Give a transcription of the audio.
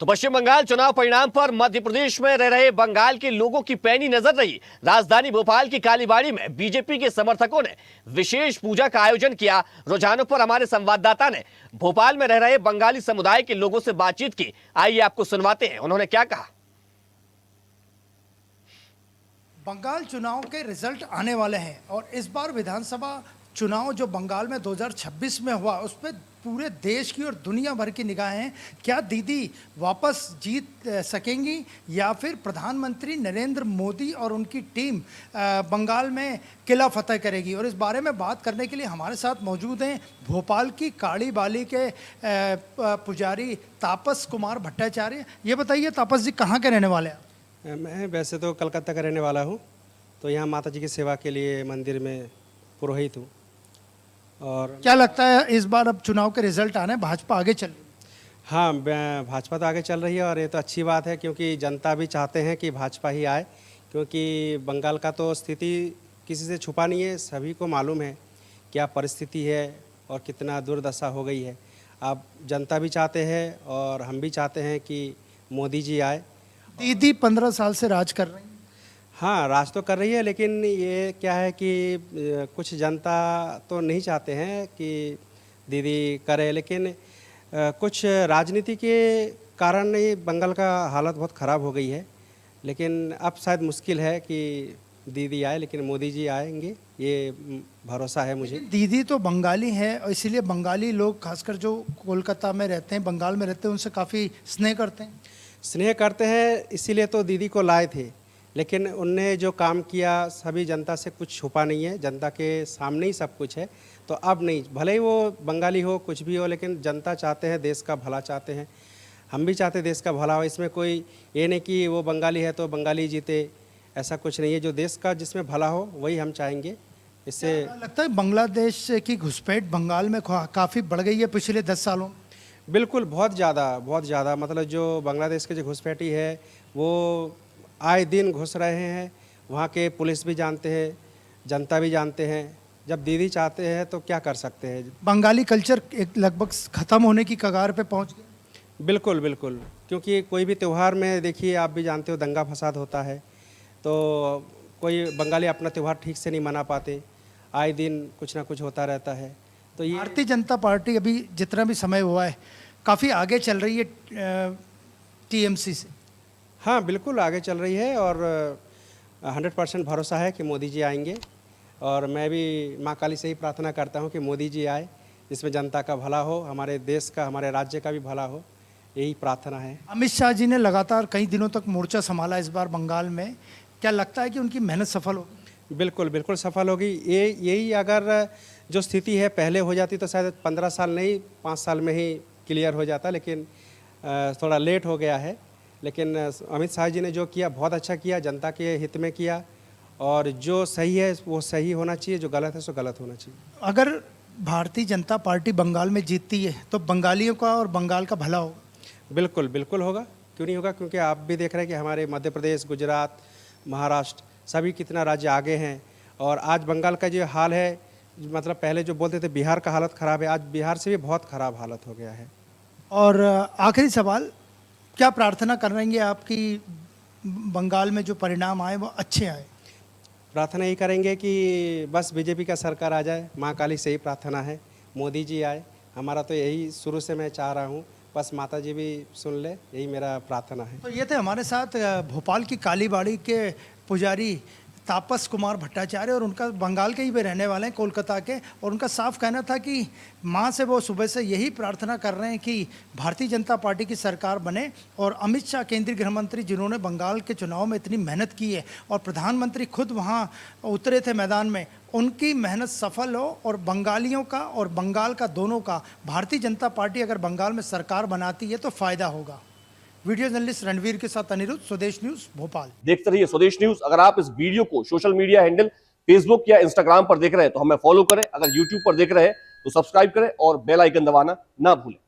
तो पश्चिम बंगाल चुनाव परिणाम पर मध्य प्रदेश में रह रहे बंगाल के लोगों की पैनी नजर रही। राजधानी भोपाल की कालीबाड़ी में बीजेपी के समर्थकों ने विशेष पूजा का आयोजन किया। रुझानों पर हमारे संवाददाता ने भोपाल में रह रहे बंगाली समुदाय के लोगों से बातचीत की। आइए आपको सुनवाते हैं उन्होंने क्या कहा। बंगाल चुनाव के रिजल्ट आने वाले हैं और इस बार विधानसभा चुनाव जो बंगाल में 2026 में हुआ उस पर पूरे देश की और दुनिया भर की निगाहें हैं। क्या दीदी वापस जीत सकेंगी या फिर प्रधानमंत्री नरेंद्र मोदी और उनकी टीम बंगाल में किला फतेह करेगी? और इस बारे में बात करने के लिए हमारे साथ मौजूद हैं भोपाल की कालीबाड़ी के पुजारी तापस कुमार भट्टाचार्य। ये बताइए तापस जी, कहाँ के रहने वाले हैं? मैं वैसे तो कलकत्ता का रहने वाला हूँ, तो यहाँ माता जी की सेवा के लिए मंदिर में पुरोहित हूँ। और क्या लगता है इस बार अब चुनाव के रिजल्ट आने, भाजपा आगे चल रही है? हाँ, भाजपा तो आगे चल रही है और ये तो अच्छी बात है, क्योंकि जनता भी चाहते हैं कि भाजपा ही आए, क्योंकि बंगाल का तो स्थिति किसी से छुपा नहीं है, सभी को मालूम है क्या परिस्थिति है और कितना दुर्दशा हो गई है। अब जनता भी चाहते हैं और हम भी चाहते हैं कि मोदी जी आए। दीदी 15 साल से राज कर रही हैं। हाँ, राज तो कर रही है, लेकिन ये क्या है कि कुछ जनता तो नहीं चाहते हैं कि दीदी करे, लेकिन कुछ राजनीति के कारण ये बंगाल का हालत बहुत ख़राब हो गई है। लेकिन अब शायद मुश्किल है कि दीदी आए, लेकिन मोदी जी आएंगे, ये भरोसा है मुझे। दीदी तो बंगाली है और इसीलिए बंगाली लोग खासकर जो कोलकाता में रहते हैं, बंगाल में रहते हैं, उनसे काफ़ी स्नेह करते हैं। स्नेह करते हैं, इसीलिए तो दीदी को लाए थे, लेकिन उनने जो काम किया सभी जनता से कुछ छुपा नहीं है, जनता के सामने ही सब कुछ है। तो अब नहीं, भले ही वो बंगाली हो कुछ भी हो, लेकिन जनता चाहते हैं, देश का भला चाहते हैं, हम भी चाहते हैं देश का भला हो। इसमें कोई ये नहीं कि वो बंगाली है तो बंगाली जीते, ऐसा कुछ नहीं है। जो देश का जिसमें भला हो वही हम चाहेंगे। इससे लगता है बांग्लादेश की घुसपैठ बंगाल में काफ़ी बढ़ गई है पिछले 10 सालों में। बिल्कुल, बहुत ज़्यादा, मतलब जो बांग्लादेश की जो घुसपैठी है वो आए दिन घुस रहे हैं। वहाँ के पुलिस भी जानते हैं, जनता भी जानते हैं। जब दीदी चाहते हैं तो क्या कर सकते हैं। बंगाली कल्चर एक लगभग ख़त्म होने की कगार पे पहुँच गया। बिल्कुल बिल्कुल, क्योंकि कोई भी त्यौहार में देखिए, आप भी जानते हो, दंगा फसाद होता है, तो कोई बंगाली अपना त्यौहार ठीक से नहीं मना पाते, आए दिन कुछ ना कुछ होता रहता है। तो ये भारतीय जनता पार्टी अभी जितना भी समय हुआ है काफ़ी आगे चल रही है टीएमसी से। हाँ, बिल्कुल आगे चल रही है और 100% भरोसा है कि मोदी जी आएंगे। और मैं भी माँ काली से ही प्रार्थना करता हूँ कि मोदी जी आए, जिसमें जनता का भला हो, हमारे देश का, हमारे राज्य का भी भला हो, यही प्रार्थना है। अमित शाह जी ने लगातार कई दिनों तक मोर्चा संभाला इस बार बंगाल में। क्या लगता है कि उनकी मेहनत सफल होगी? बिल्कुल बिल्कुल सफल होगी। यही अगर जो स्थिति है पहले हो जाती तो शायद 15 साल नहीं 5 साल में ही क्लियर हो जाता, लेकिन थोड़ा लेट हो गया है। लेकिन अमित शाह जी ने जो किया बहुत अच्छा किया, जनता के हित में किया, और जो सही है वो सही होना चाहिए, जो गलत है सो गलत होना चाहिए। अगर भारतीय जनता पार्टी बंगाल में जीतती है तो बंगालियों का और बंगाल का भला होगा? बिल्कुल बिल्कुल होगा, क्यों नहीं होगा, क्योंकि आप भी देख रहे हैं कि हमारे मध्य प्रदेश, गुजरात, महाराष्ट्र सभी कितना राज्य आगे हैं। और आज बंगाल का जो हाल है, मतलब पहले जो बोलते थे बिहार का हालत ख़राब है, आज बिहार से भी बहुत ख़राब हालत हो गया है। और आखिरी सवाल, क्या प्रार्थना करेंगे आपकी बंगाल में जो परिणाम आए वो अच्छे आए? प्रार्थना यही करेंगे कि बस बीजेपी का सरकार आ जाए, माँ काली से ही प्रार्थना है, मोदी जी आए। हमारा तो यही शुरू से मैं चाह रहा हूँ, बस माता जी भी सुन ले, यही मेरा प्रार्थना है। तो ये थे हमारे साथ भोपाल की कालीबाड़ी के पुजारी तापस कुमार भट्टाचार्य, और उनका बंगाल के ही वे रहने वाले हैं, कोलकाता के। और उनका साफ कहना था कि माँ से वो सुबह से यही प्रार्थना कर रहे हैं कि भारतीय जनता पार्टी की सरकार बने, और अमित शाह केंद्रीय गृह मंत्री जिन्होंने बंगाल के चुनाव में इतनी मेहनत की है और प्रधानमंत्री खुद वहाँ उतरे थे मैदान में, उनकी मेहनत सफल हो और बंगालियों का और बंगाल का दोनों का, भारतीय जनता पार्टी अगर बंगाल में सरकार बनाती है तो फ़ायदा होगा। वीडियो जर्नलिस्ट रणवीर के साथ अनिरुद्ध, स्वदेश न्यूज भोपाल। देखते रहिए स्वदेश न्यूज। अगर आप इस वीडियो को सोशल मीडिया हैंडल फेसबुक या इंस्टाग्राम पर देख रहे हैं तो हमें फॉलो करें। अगर यूट्यूब पर देख रहे हैं तो सब्सक्राइब करें और बेल आइकन दबाना ना भूलें।